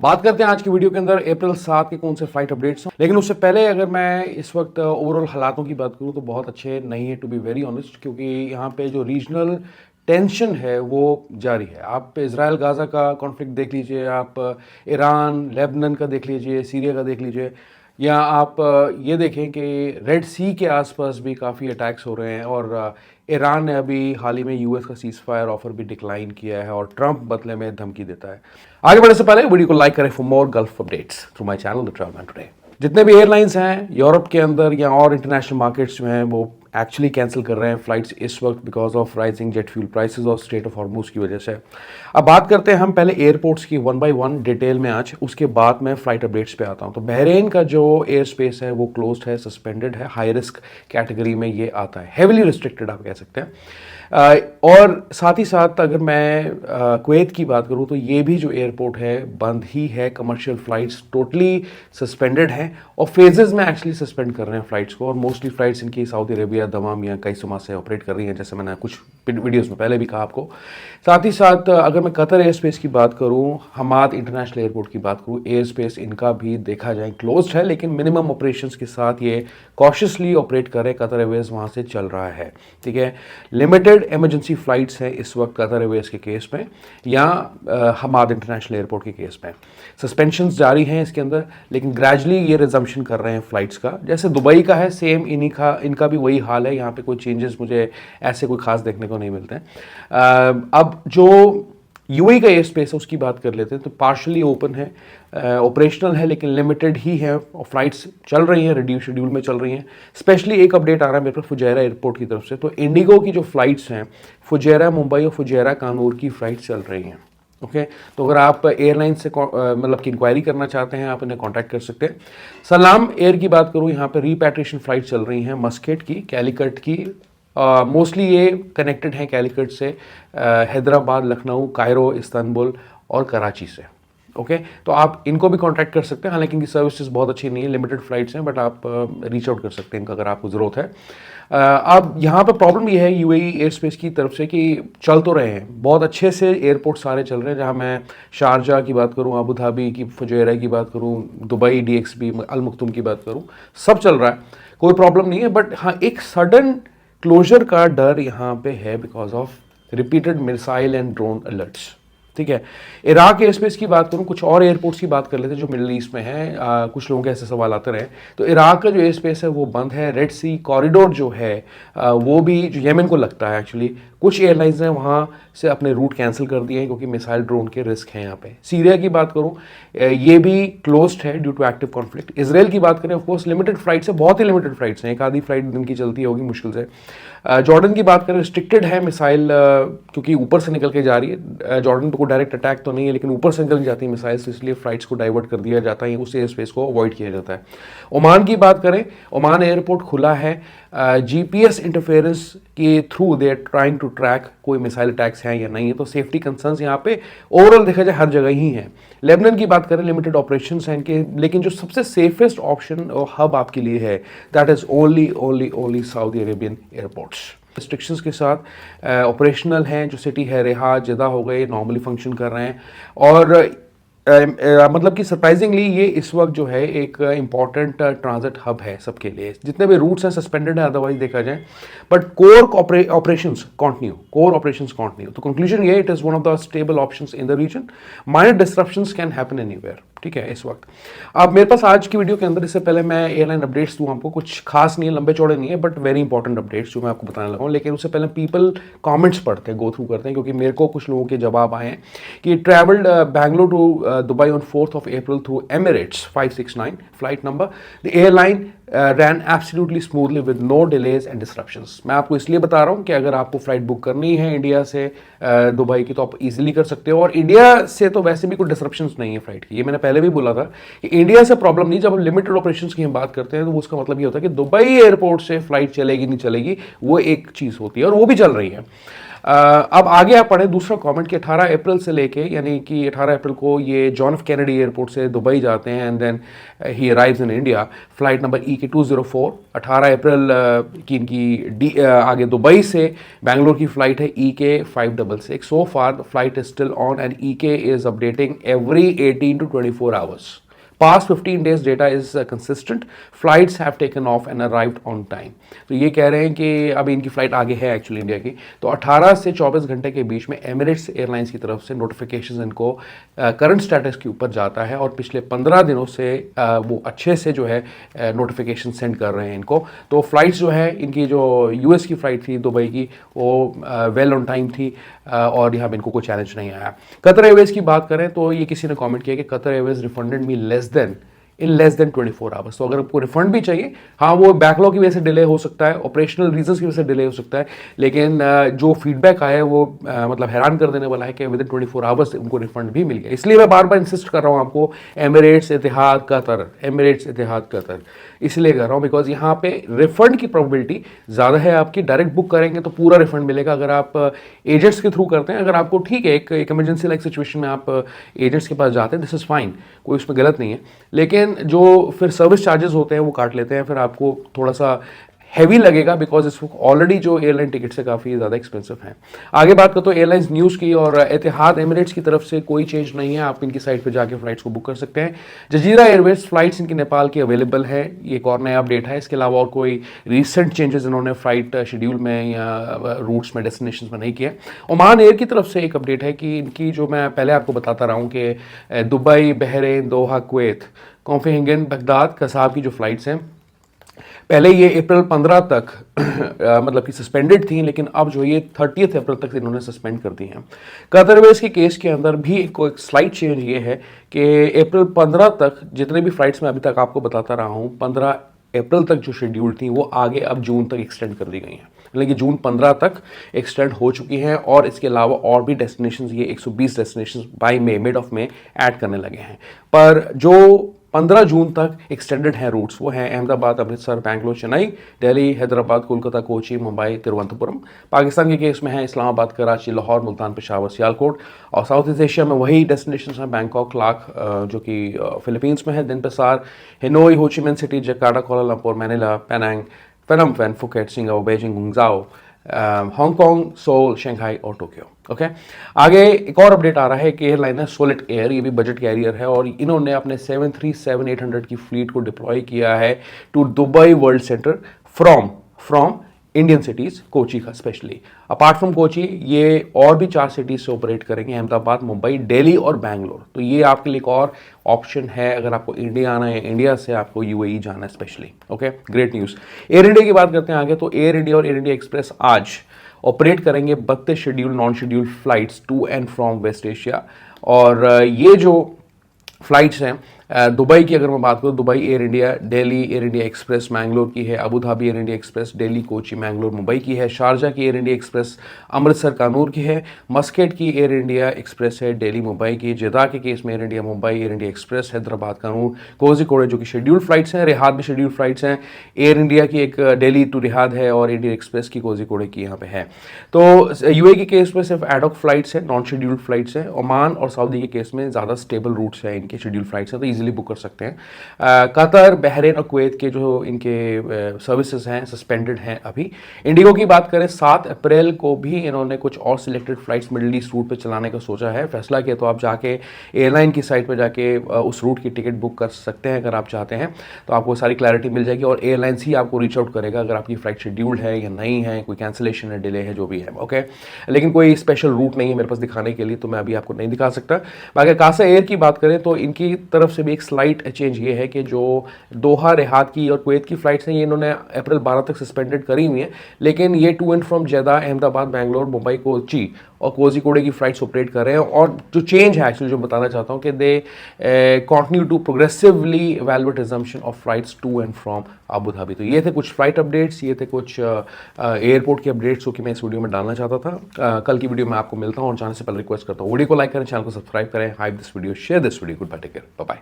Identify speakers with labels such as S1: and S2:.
S1: बात करते हैं आज की वीडियो के अंदर अप्रैल 7 के कौन से फ्लाइट अपडेट्स हैं। लेकिन उससे पहले अगर मैं इस वक्त ओवरऑल हालातों की बात करूं तो बहुत अच्छे नहीं है, टू बी वेरी ऑनेस्ट, क्योंकि यहाँ पे जो रीजनल टेंशन है वो जारी है। आप इजराइल गाज़ा का कॉन्फ्लिक्ट देख लीजिए, आप ईरान लेबनान का देख लीजिए, सीरिया का देख लीजिए, या आप ये देखें कि रेड सी के आसपास भी काफ़ी अटैक्स हो रहे हैं। और ईरान ने अभी हाल ही में यूएस का सीज फायर ऑफर भी डिक्लाइन किया है और ट्रंप बदले में धमकी देता है। आगे बढ़ने से पहले वीडियो को लाइक करें for more gulf updates through my channel the travel man today. जितने भी एयरलाइंस हैं यूरोप के अंदर या और इंटरनेशनल मार्केट्स में हैं वो एक्चुअली कैंसिल कर रहे हैं फ्लाइट्स इस वक्त because of rising jet fuel prices और स्ट्रेट ऑफ हॉर्मुज की वजह से। अब बात करते हैं हम पहले एयरपोर्ट्स की वन बाय वन डिटेल में आज, उसके बाद मैं फ्लाइट अपडेट्स पे आता हूं। तो बहरेन का जो एयर स्पेस है वो क्लोज्ड है, सस्पेंडेड है, हाई रिस्क कैटेगरी में ये आता है, हेविली रिस्ट्रिक्टेड आप कह सकते हैं। और साथ ही साथ अगर मैं कुवैत की बात करूं तो ये भी जो एयरपोर्ट है बंद ही है, कमर्शियल फ़्लाइट्स टोटली सस्पेंडेड हैं और फेजेस में एक्चुअली सस्पेंड कर रहे हैं फ़्लाइट्स को। और मोस्टली फ़्लाइट्स इनकी सऊदी अरेबिया, दमाम या कई सुमा से ऑपरेट कर रही हैं, जैसे मैंने कुछ वीडियोस में पहले भी कहा आपको। साथ ही साथ अगर मैं कतर एयर स्पेस की बात करूं, हमाद इंटरनेशनल एयरपोर्ट की बात करूं, एयर स्पेस इनका भी देखा जाए क्लोज्ड है, लेकिन मिनिमम ऑपरेशंस के साथ ये कॉशियसली ऑपरेट कर रहे, कतर एयरवेज वहाँ से चल रहा है। ठीक है, लिमिटेड इमरजेंसी फ्लाइट्स हैं इस वक्त कतर एयरवेज के केस में या हमाद इंटरनेशनल एयरपोर्ट के केस में। सस्पेंशंस जारी हैं इसके अंदर, लेकिन ग्रेजुअली ये रिजम्पशन कर रहे हैं फ्लाइट्स का, जैसे दुबई का है सेम इनका भी वही हाल है। यहाँ पे कोई चेंजेस मुझे ऐसे कोई खास देखने को नहीं मिलते हैं। अब जो यूएई का एयर स्पेस है उसकी बात कर लेते हैं, तो पार्शली ओपन है, ऑपरेशनल है, लेकिन लिमिटेड ही है और फ्लाइट्स चल रही हैं, रिड्यूस शेड्यूल में चल रही हैं। स्पेशली एक अपडेट आ रहा है मेरे पास फुजैरा एयरपोर्ट की तरफ से, तो इंडिगो की जो फ्लाइट्स हैं फुजैरा मुंबई और फुजैरा कानूर की फ्लाइट्स चल रही हैं। ओके, तो अगर आप एयरलाइन से मतलब कि इंक्वायरी करना चाहते हैं आप इन्हें कांटेक्ट कर सकते हैं। सलाम एयर की बात करूं, यहाँ पे रीपैट्रिएशन फ्लाइट चल रही हैं मस्केट की, कैलिकट की, मोस्टली ये कनेक्टेड हैं कैलिकट से हैदराबाद, लखनऊ, कायरो, इस्तांबुल और कराची से। ओके, तो आप इनको भी कांटेक्ट कर सकते हैं। हालांकि इनकी सर्विसेज बहुत अच्छी नहीं है, लिमिटेड फ्लाइट्स हैं, बट आप रीच आउट कर सकते हैं इनका अगर आपको ज़रूरत है। अब यहाँ पर प्रॉब्लम ये है यूएई एयर स्पेस की तरफ से कि चल तो रहे हैं बहुत अच्छे से, एयरपोर्ट सारे चल रहे हैं, जहाँ मैं शारजा की बात करूँ, अबू धाबी की, फुजैरा की बात करूँ, दुबई डीएक्सबी, अल मखतूम की बात करूँ, सब चल रहा है, कोई प्रॉब्लम नहीं है। बट हाँ, एक सडन क्लोजर का डर यहाँ पे है because of repeated missile and drone alerts. ठीक है, इराक एयर स्पेस की बात करूं, कुछ और एयरपोर्ट्स की बात कर लेते हैं जो मिडिल ईस्ट में हैं। कुछ लोगों के ऐसे सवाल आते रहे, तो इराक का जो एयर स्पेस है वो बंद है। रेड सी कॉरिडोर जो है वो भी, जो येमन को लगता है एक्चुअली, कुछ एयरलाइंस हैं वहाँ से अपने रूट कैंसिल कर दिए हैं क्योंकि मिसाइल ड्रोन के रिस्क हैं यहाँ पे। सीरिया की बात करूँ, ये भी क्लोज्ड है due to active conflict. Israel की बात करें, ऑफकोर्स लिमिटेड फ्लाइट्स है, बहुत ही लिमिटेड फ्लाइट्स हैं, एक आधी फ्लाइट दिन की चलती होगी मुश्किल से। जॉर्डन की बात करें, रिस्ट्रिक्टेड है मिसाइल, क्योंकि ऊपर से निकल के जा रही है। जॉर्डन पे कोई डायरेक्ट अटैक तो नहीं है, लेकिन ऊपर से निकल जाती है मिसाइल्स, तो इसलिए फ्लाइट्स को डाइवर्ट कर दिया जाता है, उस एयर स्पेस को अवॉइड किया जाता है। ओमान की बात करें, ओमान एयरपोर्ट खुला है, जीपीएस इंटरफेरेंस के through they are trying to track कोई मिसाइल अटैक्स हैं या नहीं है, तो सेफ्टी कंसर्न्स यहाँ पे ओवरऑल देखा जाए हर जगह ही है। लेबनान की बात करें, लिमिटेड ऑपरेशंस हैं इनके, लेकिन जो सबसे सेफेस्ट ऑप्शन और हब आपके लिए है that is only Saudi Arabian airports. Restrictions के साथ ऑपरेशनल हैं, जो सिटी है रेहा, जदा हो गए, नॉर्मली फंक्शन कर रहे हैं। और मतलब कि सरप्राइजिंगली ये इस वक्त जो है एक इम्पॉर्टेंट ट्रांजिट हब है सबके लिए। जितने भी रूट्स हैं सस्पेंडेड है अदरवाइज देखा जाए, बट कोर ऑपरेशंस कंटिन्यू। तो कंक्लूजन ये, it is one of the stable options in the region. Minor disruptions can happen anywhere. ठीक है, इस वक्त अब मेरे पास आज की वीडियो के अंदर, इससे पहले मैं एयरलाइन अपडेट्स दूँ आपको, कुछ खास नहीं है, लंबे चौड़े नहीं है, बट वेरी इंपॉर्टेंट अपडेट्स जो मैं आपको बताने लगा हूँ। लेकिन उससे पहले पीपल कमेंट्स पढ़ते हैं, गो थ्रू करते हैं, क्योंकि मेरे को कुछ लोगों के जवाब आए हैं कि travelled Bangalore to Dubai on 4th of April through Emirates 569 flight number. The airline ran absolutely smoothly with no delays and disruptions. मैं आपको इसलिए बता रहा हूँ कि अगर आपको फ्लाइट बुक करनी है इंडिया से दुबई की तो आप इजीली कर सकते हो, और इंडिया से तो वैसे भी कोई डिस्रप्शंस नहीं है फ्लाइट की। ये मैंने पहले भी बोला था कि इंडिया से प्रॉब्लम नहीं, जब हम लिमिटेड ऑपरेशंस की हम बात करते हैं तो उसका मतलब ये होता है कि दुबई एयरपोर्ट से फ्लाइट चलेगी नहीं चलेगी, वो एक चीज़ होती है और वो भी चल रही है। अब आगे आप पढ़े दूसरा कमेंट कि 18 अप्रैल से लेके, यानी कि 18 अप्रैल को ये जॉन एफ कैनेडी एयरपोर्ट से दुबई जाते हैं and then he arrives in India, flight number EK 204। 18 अप्रैल की इनकी आगे दुबई से बैंगलोर की फ्लाइट है EK 566। So far the flight is still on and EK is updating every 18 to 24 hours. Past 15 days data is consistent. Flights have taken off and arrived on time. तो ये कह रहे हैं कि अभी इनकी फ्लाइट आगे है एक्चुअली इंडिया की, तो 18 से 24 घंटे के बीच में एमिरेट्स एयरलाइंस की तरफ से नोटिफिकेशंस इनको करंट स्टेटस के ऊपर जाता है और पिछले 15 दिनों से वो अच्छे से जो है नोटिफिकेशन सेंड कर रहे हैं इनको। तो फ्लाइट्स जो है इनकी, जो US की फ़्लाइट थी दुबई की, वो वेल ऑन टाइम थी और यहाँ पे इनको कोई चैलेंज नहीं आया। कतर एयरवेज़ की बात करें तो ये किसी ने कमेंट किया कि Qatar Airways refunded me in less than 24 hours. तो अगर आपको रिफंड भी चाहिए, हाँ वो बैकलॉग की वजह से डिले हो सकता है, ऑपरेशनल रीजंस की वजह से डिले हो सकता है, लेकिन जो फीडबैक आया है वो मतलब हैरान कर देने वाला है कि विद इन 24 आवर्स उनको रिफंड भी मिल गया। इसलिए मैं बार बार इंसिस्ट कर रहा हूँ आपको, एमिरेट्स, इतिहाद, कतर, एमिरेट्स, इतिहाद, कतर, इसलिए कर रहा हूँ बिकॉज यहाँ पे रिफंड की प्रोबेबिलिटी ज़्यादा है आपकी। डायरेक्ट बुक करेंगे तो पूरा रिफंड मिलेगा, अगर आप एजेंट्स के थ्रू करते हैं, अगर आपको ठीक है एक इमरजेंसी लाइक सिचुएशन में आप एजेंट्स के पास जाते हैं, दिस इज़ फाइन, कोई उसमें गलत नहीं है, लेकिन जो फिर सर्विस चार्जेस होते हैं वो काट लेते हैं, फिर आपको थोड़ा सा हैवी लगेगा बिकॉज इस ऑलरेडी जो एयरलाइन टिकट से काफ़ी ज़्यादा एक्सपेंसिव हैं। आगे बात करते हो एयरलाइंस न्यूज़ की, और एतिहाद एमिरेट्स की तरफ से कोई चेंज नहीं है, आप इनकी साइट पे जाके फ्लाइट्स को बुक कर सकते हैं। जजीरा एयरवेज फ्लाइट्स इनकी नेपाल की अवेलेबल है, ये एक और नया अपडेट है। इसके अलावा और कोई रिसेंट चेंजेस इन्होंने फ्लाइट शेड्यूल में या रूट्स में, डेस्टिनेशन में नहीं किया। ओमान एयर की तरफ से एक अपडेट है कि इनकी, जो मैं पहले आपको बताता रहा हूँ कि दुबई, बहरीन, दोहा, कुवैत, कोपेनहेगन, बगदाद, कसाब की जो फ्लाइट्स हैं, पहले ये अप्रैल 15 तक मतलब कि सस्पेंडेड थी, लेकिन अब जो ये 30 अप्रैल तक इन्होंने सस्पेंड कर दी हैं। कतर एयरवेज के केस के अंदर भी एक स्लाइट चेंज ये है कि अप्रैल 15 तक जितने भी फ्लाइट्स मैं अभी तक आपको बताता रहा हूँ, 15 अप्रैल तक जो शेड्यूल थी वो आगे अब जून तक एक्सटेंड कर दी गई हैं, मतलब कि जून 15 तक एक्सटेंड हो चुकी हैं। और इसके अलावा और भी डेस्टिनेशंस, ये 120 डेस्टिनेशंस बाय मिड ऑफ में ऐड करने लगे हैं। पर जो 15 जून तक एक्सटेंडेड हैं रूट्स, वो हैं अहमदाबाद, अमृतसर, बैंगलोर, चेन्नई, दिल्ली, हैदराबाद, कोलकाता, कोची, मुंबई, तिरुवनंतपुरम। पाकिस्तान के केस में है इस्लामाबाद, कराची, लाहौर, मुल्तान, पेशावर, सियालकोट। और साउथ ईस्ट एशिया में वही डेस्टिनेशन हैं, बैंकॉक, लाक जो कि फिलीपींस में है, Denpasar, Hanoi, Ho Chi Minh City, Jakarta, Kuala Lumpur, Manila, Penang, Phnom Penh, Phuket, Singapore, Beijing, Guangzhou, Hong Kong, Seoul, Shanghai और टोक्यो। ओके, आगे एक और अपडेट आ रहा है कि एयरलाइन है सोलिट एयर, ये भी बजट कैरियर है, और इन्होंने अपने 737-800 की फ्लीट को डिप्लॉय किया है to Dubai world centre from Indian cities, Kochi का स्पेशली। अपार्ट फ्रॉम कोची ये और भी 4 सिटीज़ से ऑपरेट करेंगे, अहमदाबाद, मुंबई, दिल्ली और बैंगलोर। तो ये आपके लिए एक और ऑप्शन है अगर आपको इंडिया आना है, इंडिया से आपको UAE जाना है specially. Okay, great news. Air India की बात करते हैं आगे, तो एयर इंडिया और एयर इंडिया एक्सप्रेस आज ऑपरेट करेंगे 32 schedule non schedule flights to and from west Asia. और ये जो फ्लाइट्स हैं दुबई की अगर मैं बात करूँ, Dubai air India, Delhi air India express Mangalore की है, Abu Dhabi air India express Delhi, Kochi, Mangalore, Mumbai की है, शारजा की air India express Amritsar, Kanur की है, मस्केट की एयर इंडिया एक्सप्रेस है दिल्ली, मुंबई की, जेदा के केस में Air India Mumbai Air India Express Hyderabad, Kannur, Kozhikode जो कि शेड्यूल फ्लाइट्स हैं, रिहाद भी शेड्यूल फ्लाइट्स हैं, एयर इंडिया की एक दिल्ली टू रिहाद है और इंडिया एक्सप्रेस की कोझिकोड की यहाँ पे है। तो UAE के केस में सिर्फ एडॉक फ्लाइट्स हैं, नॉन शेड्यूल्ड फ्लाइट्स हैं। ओमान और सऊदी के केस में ज़्यादा स्टेबल रूट्स हैं, इनके शेड्यूल फ्लाइट्स हैं, तो ईजिली बुक कर सकते हैं। कतर, बहरीन और कुवैत के जो इनके सर्विसेज हैं सस्पेंडेड हैं अभी। इंडिगो की बात करें, 7 अप्रैल को भी इन्होंने कुछ और selected flights middle east route पे चलाने का सोचा है, फैसला किया। तो आप जाके एयरलाइन की साइट पे जाके उस रूट की टिकट बुक कर सकते हैं अगर आप चाहते हैं, तो आपको सारी क्लैरिटी मिल जाएगी और एयरलाइंस ही आपको रीच आउट करेगा अगर आपकी फ्लाइट शेड्यूल्ड है या नहीं है, कोई कैंसिलेशन है, डिले है, जो भी है। ओके, लेकिन कोई स्पेशल रूट नहीं है मेरे पास दिखाने के लिए, तो मैं अभी आपको नहीं दिखा सकता। बाकी कासा एयर की बात करें तो इनकी तरफ से भी एक स्लाइट चेंज ये है कि जो दोहा, रिहाद की और कुवैत की फ्लाइट्स हैं, ये इन्होंने अप्रैल 12 तक सस्पेंडेड करी हुई हैं, लेकिन ये टू एंड फ्रॉम जेदा, अहमदाबाद, बैंगलोर, मुंबई, कोची और कोझिकोड की फ्लाइट्स ऑपरेट कर रहे हैं। और जो चेंज है एक्चुअली जो बताना चाहता हूँ कि they continue to progressively evaluate resumption of flights to and from Abu Dhabi. तो ये थे कुछ फ्लाइट अपडेट्स, ये थे कुछ एयरपोर्ट के अपडेट्स जो कि मैं इस वीडियो में डालना चाहता था। कल की वीडियो में आपको मिलता हूँ और जाने से पहले रिक्वेस्ट करता हूँ वीडियो को लाइक करें, चैनल को सब्सक्राइब करें, hype this video, share this video, good bye, take care, bye bye.